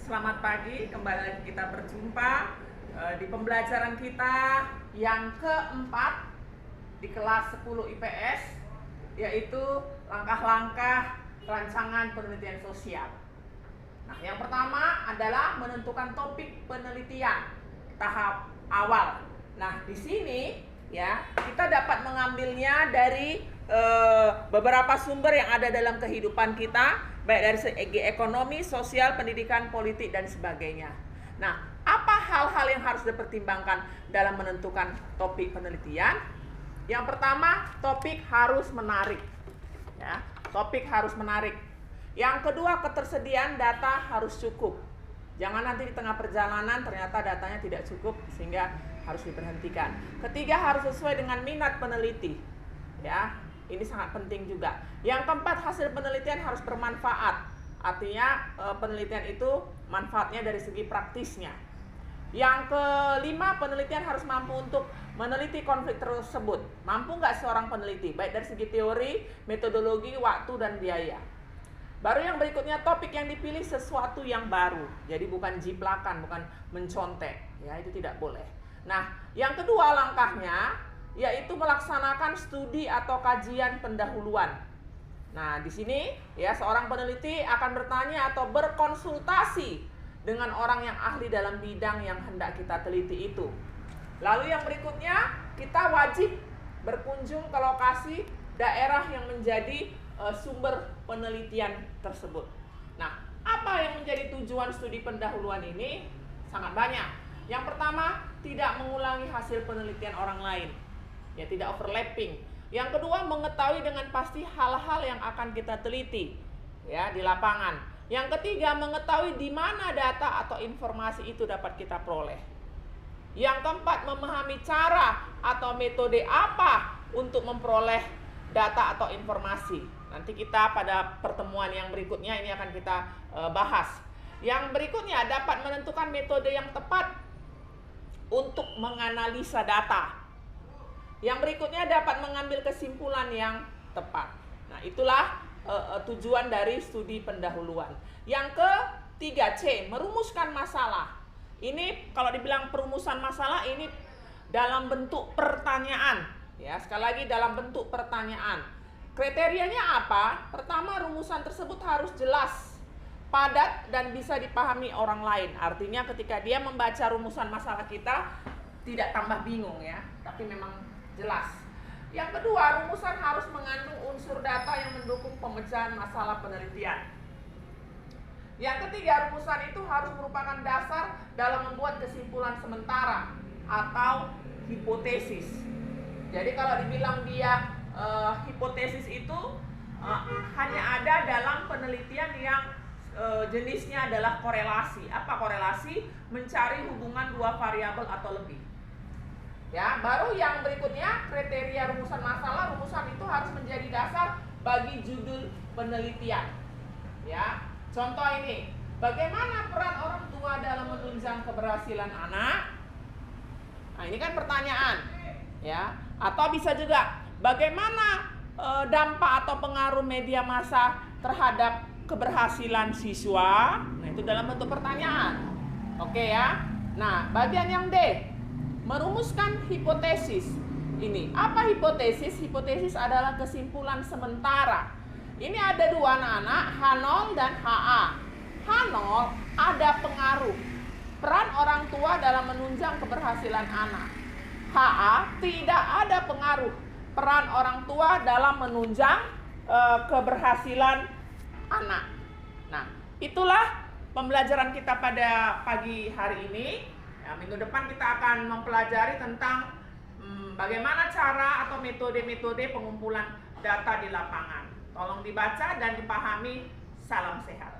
Selamat pagi, kembali lagi kita berjumpa di pembelajaran kita yang keempat di kelas 10 IPS, yaitu langkah-langkah rancangan penelitian sosial. Nah, yang pertama adalah menentukan topik penelitian tahap awal. Nah, di sini ya kita dapat mengambilnya dari beberapa sumber yang ada dalam kehidupan kita, baik dari segi ekonomi, sosial, pendidikan, politik, dan sebagainya. Nah, apa hal-hal yang harus dipertimbangkan dalam menentukan topik penelitian? Yang pertama, topik harus menarik. Ya, topik harus menarik. Yang kedua, ketersediaan data harus cukup. Jangan nanti di tengah perjalanan ternyata datanya tidak cukup sehingga harus diberhentikan. Ketiga, harus sesuai dengan minat peneliti. Ya, ini sangat penting juga. Yang keempat, hasil penelitian harus bermanfaat. Artinya penelitian itu manfaatnya dari segi praktisnya. Yang kelima, penelitian harus mampu untuk meneliti konflik tersebut. Mampu nggak seorang peneliti, baik dari segi teori, metodologi, waktu, dan biaya. Baru yang berikutnya, topik yang dipilih sesuatu yang baru. Jadi bukan jiplakan, bukan mencontek. Ya, itu tidak boleh. Nah, yang kedua langkahnya yaitu melaksanakan studi atau kajian pendahuluan. Nah, di sini ya seorang peneliti akan bertanya atau berkonsultasi dengan orang yang ahli dalam bidang yang hendak kita teliti itu. Lalu yang berikutnya, kita wajib berkunjung ke lokasi daerah yang menjadi sumber penelitian tersebut. Nah, apa yang menjadi tujuan studi pendahuluan ini? Sangat banyak. Yang pertama, tidak mengulangi hasil penelitian orang lain. Ya, tidak overlapping. Yang kedua, mengetahui dengan pasti hal-hal yang akan kita teliti ya di lapangan. Yang ketiga, mengetahui di mana data atau informasi itu dapat kita peroleh. Yang keempat, memahami cara atau metode apa untuk memperoleh data atau informasi. Nanti kita pada pertemuan yang berikutnya ini akan kita bahas. Yang berikutnya, dapat menentukan metode yang tepat untuk menganalisa data. Yang berikutnya, dapat mengambil kesimpulan yang tepat. Nah, itulah tujuan dari studi pendahuluan. Yang ketiga, C, merumuskan masalah. Ini kalau dibilang perumusan masalah ini dalam bentuk pertanyaan. Ya, sekali lagi dalam bentuk pertanyaan. Kriterianya apa? Pertama, rumusan tersebut harus jelas, padat, dan bisa dipahami orang lain. Artinya ketika dia membaca rumusan masalah kita tidak tambah bingung ya, tapi memang jelas. Yang kedua, rumusan harus mengandung unsur data yang mendukung pemecahan masalah penelitian. Yang ketiga, rumusan itu harus merupakan dasar dalam membuat kesimpulan sementara atau hipotesis. Jadi kalau dibilang dia hipotesis itu hanya ada dalam penelitian yang jenisnya adalah korelasi. Apa korelasi? Mencari hubungan dua variabel atau lebih. Ya, baru yang berikutnya, kriteria rumusan masalah. Rumusan itu harus menjadi dasar bagi judul penelitian. Ya, contoh ini, bagaimana peran orang tua dalam menunjang keberhasilan anak? Nah, ini kan pertanyaan, ya. Atau bisa juga, bagaimana dampak atau pengaruh media massa terhadap keberhasilan siswa? Nah, itu dalam bentuk pertanyaan. Oke ya. Nah, bagian yang D, merumuskan hipotesis. Ini apa hipotesis? Hipotesis adalah kesimpulan sementara. Ini ada dua anak-anak, H0 dan HA. H0 ada pengaruh peran orang tua dalam menunjang keberhasilan anak. HA tidak ada pengaruh peran orang tua dalam menunjang keberhasilan anak. Nah, itulah pembelajaran kita pada pagi hari ini. Ya, minggu depan kita akan mempelajari tentang bagaimana cara atau metode-metode pengumpulan data di lapangan. Tolong dibaca dan dipahami. Salam sehat.